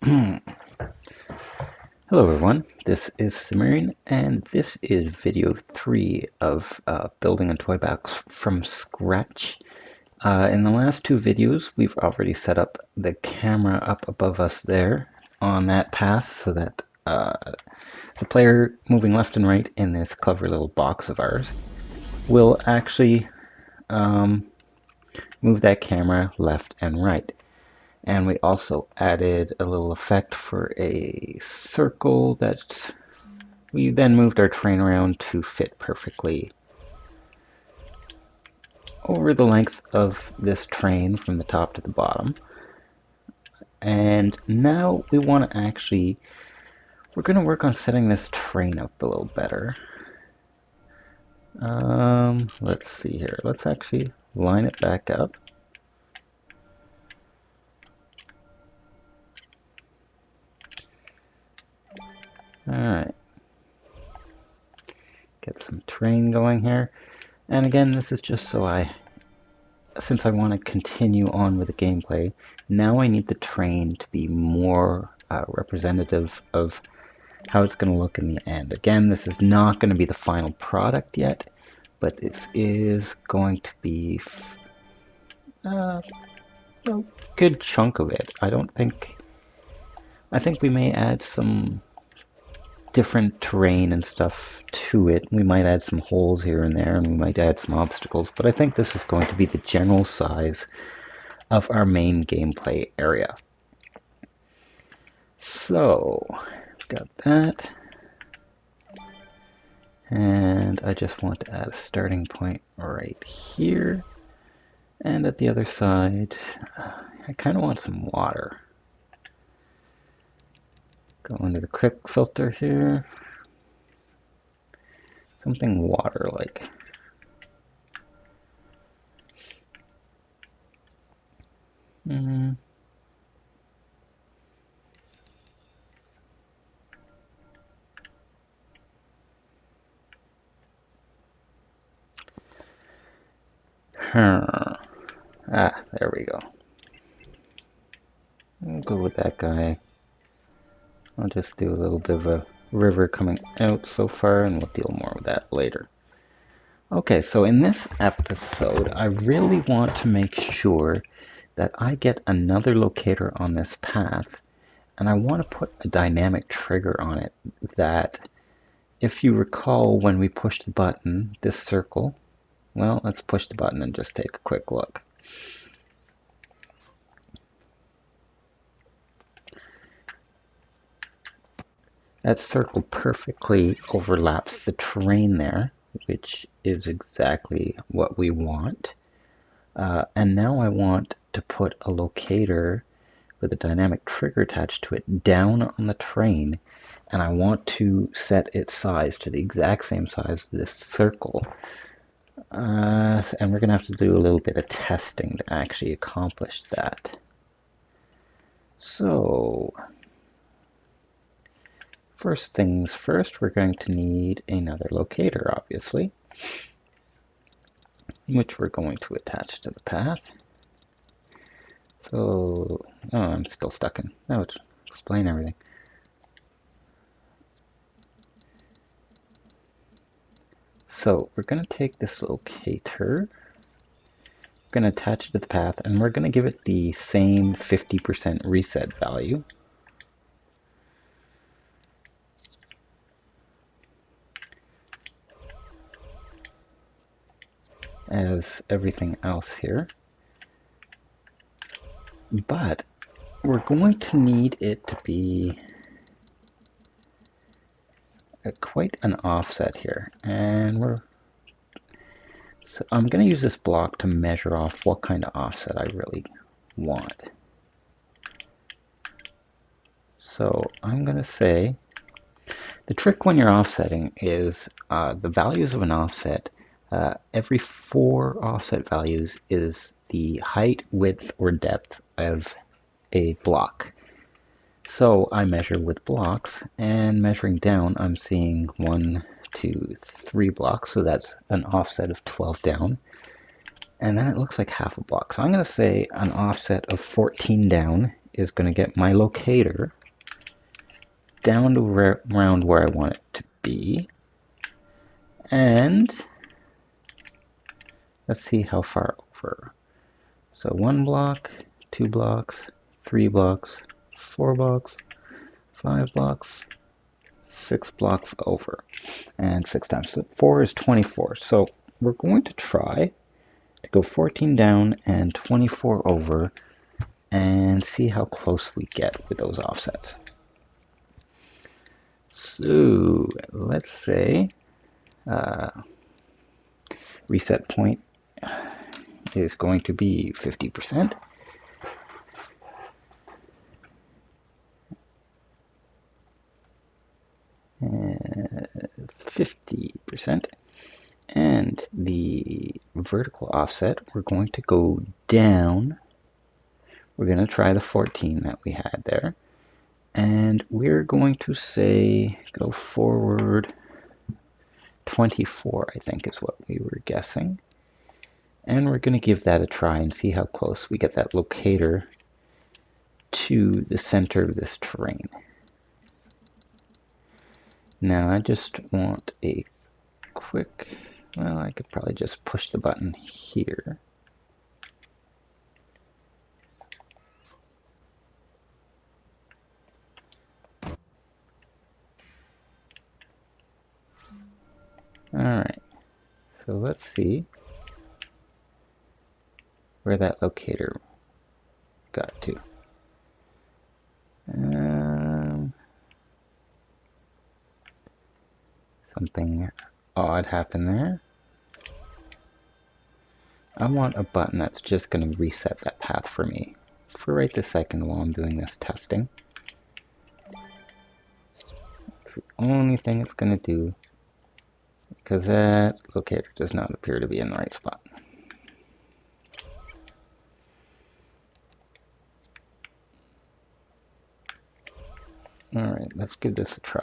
Hello everyone, this is Sumerian, and this is video 3 of building a toy box from scratch. In the last two videos, we've already set up the camera up above us there on that path so that the player moving left and right in this clever little box of ours will actually move that camera left and right. And we also added a little effect for a circle that we then moved our train around to fit perfectly over the length of this train from the top to the bottom. And now we want to we're going to work on setting this train up a little better. Let's see here. Let's actually line it back up. Alright. Get some train going here. And again, this is just so since I want to continue on with the gameplay, now I need the train to be more representative of how it's going to look in the end. Again, this is not going to be the final product yet, but this is going to be a good chunk of it. I think we may add some different terrain and stuff to it. We might add some holes here and there, and we might add some obstacles, but I think this is going to be the general size of our main gameplay area. So, got that. And I just want to add a starting point right here. And at the other side, I kind of want some water. Go into the quick filter here. Something water-like. There we go. We'll go with that guy. I'll just do a little bit of a river coming out so far, and we'll deal more with that later. Okay, so in this episode, I really want to make sure that I get another locator on this path, and I want to put a dynamic trigger on it that, if you recall when we pushed the button, this circle, well, let's push the button and just take a quick look. That circle perfectly overlaps the terrain there, which is exactly what we want. And now I want to put a locator with a dynamic trigger attached to it down on the terrain, and I want to set its size to the exact same size as this circle. And we're going to have to do a little bit of testing to actually accomplish that. So, first things first, we're going to need another locator, obviously, which we're going to attach to the path. So, oh, I'm still stuck in. Now it's explain everything. So we're going to take this locator, we're going to attach it to the path, and we're going to give it the same 50% reset value. As everything else here. But we're going to need it to be quite an offset here, and so I'm going to use this block to measure off what kind of offset I really want. So I'm going to say the trick when you're offsetting is the values of an offset. Every 4 offset values is the height, width, or depth of a block. So I measure with blocks, and measuring down, I'm seeing 1, 2, 3 blocks, so that's an offset of 12 down. And then it looks like half a block. So I'm going to say an offset of 14 down is going to get my locator down to around where I want it to be. And let's see how far over. So 1 block, 2 blocks, 3 blocks, 4 blocks, 5 blocks, 6 blocks over. And 6 times 4 is 24. So we're going to try to go 14 down and 24 over and see how close we get with those offsets. So let's say reset point is going to be 50%. And 50%. And the vertical offset, we're going to go down. We're going to try the 14 that we had there. And we're going to say go forward 24, I think is what we were guessing. And we're going to give that a try and see how close we get that locator to the center of this terrain. Now I just want a quick, well, I could probably just push the button here. Alright, so let's see where that locator got to. Something odd happened there. I want a button that's just going to reset that path for me for right this second while I'm doing this testing. It's the only thing it's going to do, because that locator does not appear to be in the right spot. Alright, let's give this a try.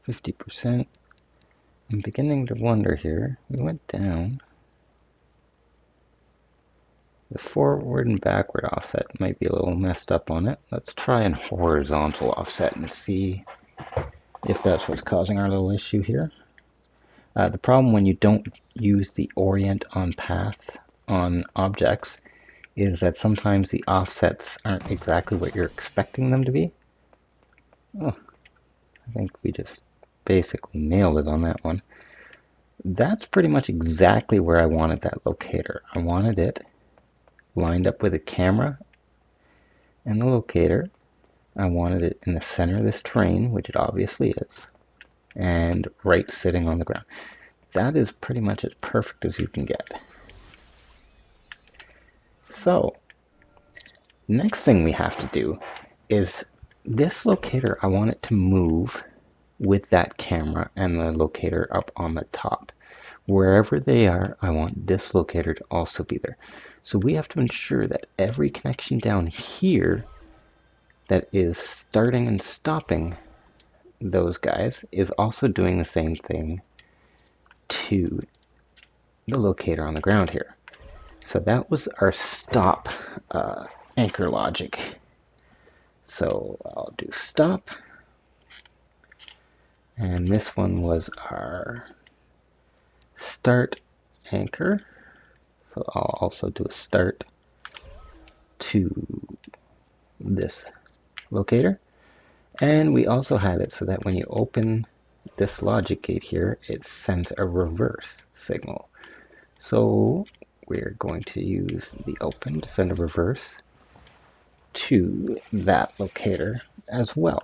50%. I'm beginning to wonder here. We went down. The forward and backward offset might be a little messed up on it. Let's try an horizontal offset and see if that's what's causing our little issue here. The problem when you don't use the orient on path on objects is that sometimes the offsets aren't exactly what you're expecting them to be. Oh, I think we just basically nailed it on that one. That's pretty much exactly where I wanted that locator. I wanted it lined up with the camera and the locator. I wanted it in the center of this terrain, which it obviously is, and right sitting on the ground. That is pretty much as perfect as you can get. So, next thing we have to do is this locator, I want it to move with that camera and the locator up on the top. Wherever they are, I want this locator to also be there. So we have to ensure that every connection down here that is starting and stopping those guys is also doing the same thing to the locator on the ground here. So that was our stop anchor logic. So I'll do stop. And this one was our start anchor. So I'll also do a start to this locator. And we also had it so that when you open this logic gate here, it sends a reverse signal. So we're going to use the open to send a reverse to that locator as well.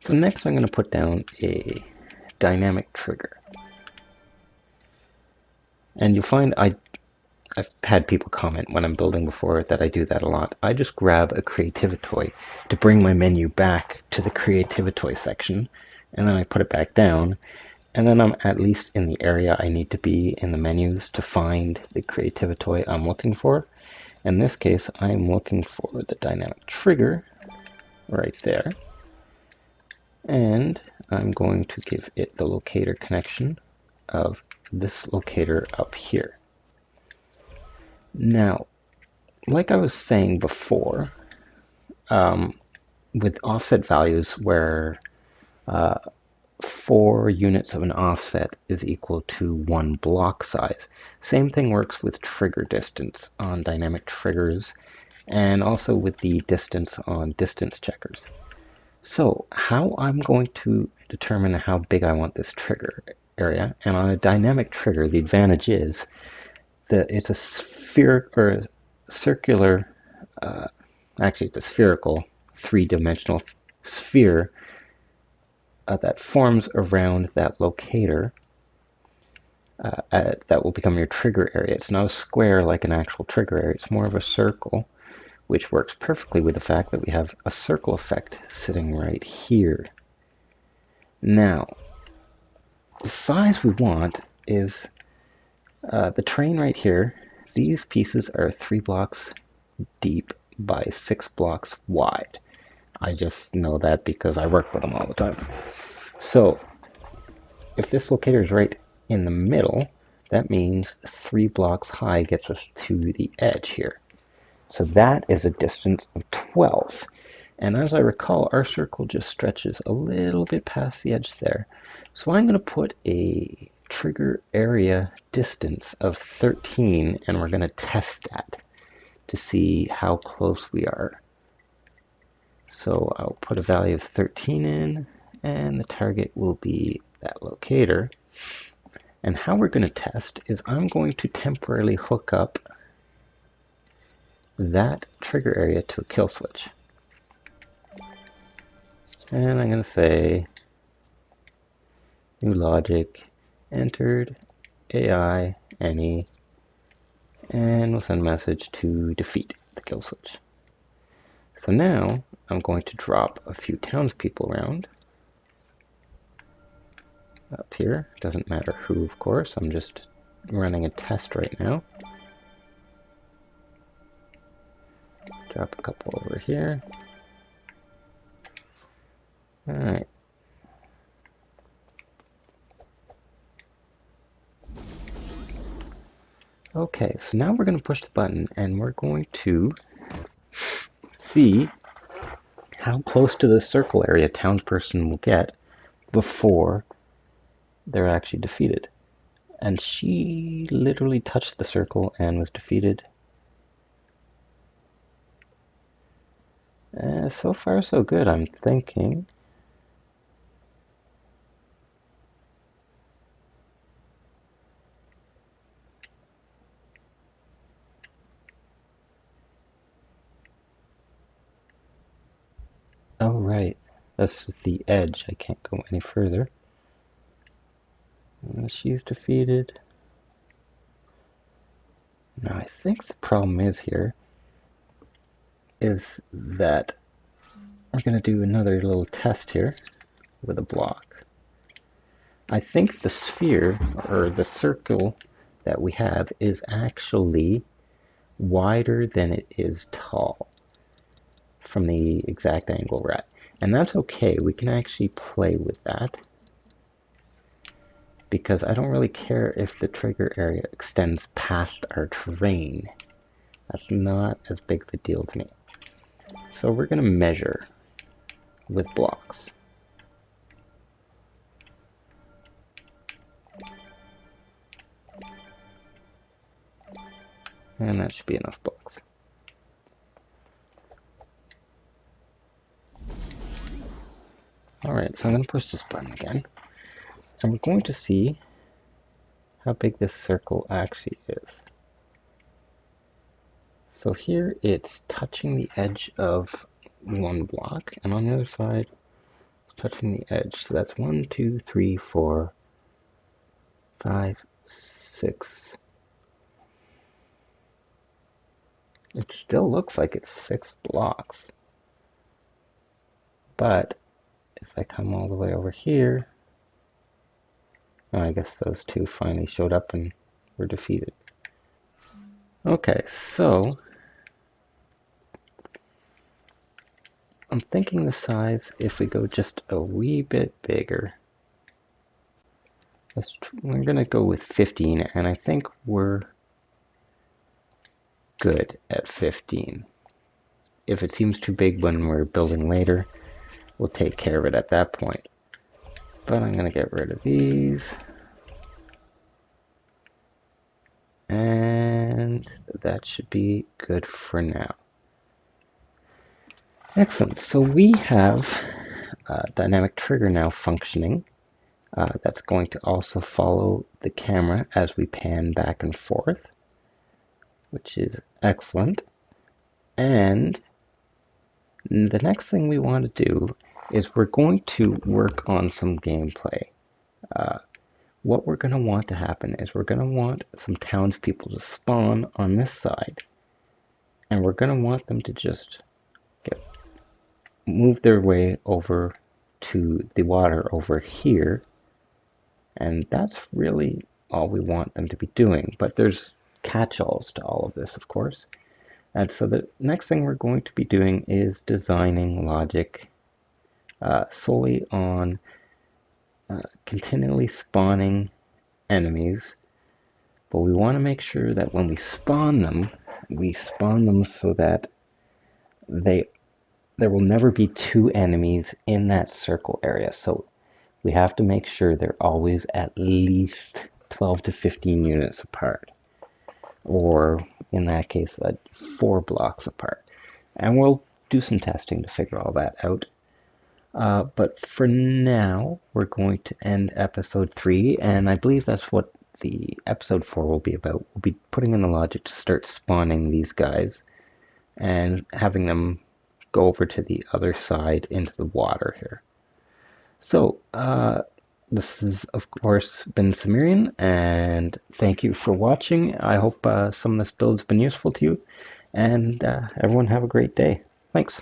So next I'm going to put down a dynamic trigger. And you'll find I've had people comment when I'm building before that I do that a lot. I just grab a creativitoy to bring my menu back to the creativitoy section, and then I put it back down, And then I'm at least in the area I need to be in the menus to find the creativity toy I'm looking for. In this case, I'm looking for the dynamic trigger right there. And I'm going to give it the locator connection of this locator up here. Now, like I was saying before, with offset values where 4 units of an offset is equal to 1 block size. Same thing works with trigger distance on dynamic triggers and also with the distance on distance checkers. So how I'm going to determine how big I want this trigger area, and on a dynamic trigger the advantage is that it's a spherical or a circular, actually it's a spherical 3-dimensional sphere that forms around that locator that will become your trigger area. It's not a square like an actual trigger area, it's more of a circle, which works perfectly with the fact that we have a circle effect sitting right here. Now, the size we want is the train right here. These pieces are 3 blocks deep by 6 blocks wide. I just know that because I work with them all the time. So if this locator is right in the middle, that means 3 blocks high gets us to the edge here. So that is a distance of 12. And as I recall, our circle just stretches a little bit past the edge there. So I'm going to put a trigger area distance of 13, and we're going to test that to see how close we are. So I'll put a value of 13 in, and the target will be that locator. And how we're going to test is I'm going to temporarily hook up that trigger area to a kill switch. And I'm going to say new logic, entered, AI, any, and we'll send a message to defeat the kill switch. So now I'm going to drop a few townspeople around up here. Doesn't matter who, of course. I'm just running a test right now. Drop a couple over here. Alright. Okay, so now we're going to push the button and we're going to see how close to the circle area a townsperson will get before they're actually defeated. And she literally touched the circle and was defeated. So far so good, I'm thinking. Oh right, that's the edge, I can't go any further. She's defeated. Now I think the problem is here is that we're going to do another little test here with a block. I think the sphere, or the circle that we have, is actually wider than it is tall from the exact angle we're at. And that's okay, we can actually play with that, because I don't really care if the trigger area extends past our terrain. That's not as big of a deal to me. So we're going to measure with blocks. And that should be enough blocks. Alright, so I'm going to push this button again. And we're going to see how big this circle actually is. So here it's touching the edge of 1 block, and on the other side, touching the edge. So that's 1, 2, 3, 4, 5, 6. It still looks like it's 6 blocks. But if I come all the way over here, Oh, I guess those two finally showed up and were defeated. Okay, so I'm thinking the size, if we go just a wee bit bigger, we're gonna go with 15, and I think we're good at 15. If it seems too big when we're building later, we'll take care of it at that point. But I'm gonna get rid of these. And that should be good for now. Excellent. So we have dynamic trigger now functioning. That's going to also follow the camera as we pan back and forth, which is excellent. And the next thing we want to do is we're going to work on some gameplay. What we're going to want to happen is we're going to want some townspeople to spawn on this side, and we're going to want them to just move their way over to the water over here, and that's really all we want them to be doing. But there's catch-alls to all of this, of course. And so the next thing we're going to be doing is designing logic solely on continually spawning enemies, but we want to make sure that when we spawn them so that there will never be two enemies in that circle area. So we have to make sure they're always at least 12 to 15 units apart, or in that case, 4 blocks apart. And we'll do some testing to figure all that out. But for now, we're going to end episode 3, and I believe that's what the episode 4 will be about. We'll be putting in the logic to start spawning these guys and having them go over to the other side into the water here. So, this has, of course, been Samirian, and thank you for watching. I hope some of this build's been useful to you, and everyone have a great day. Thanks.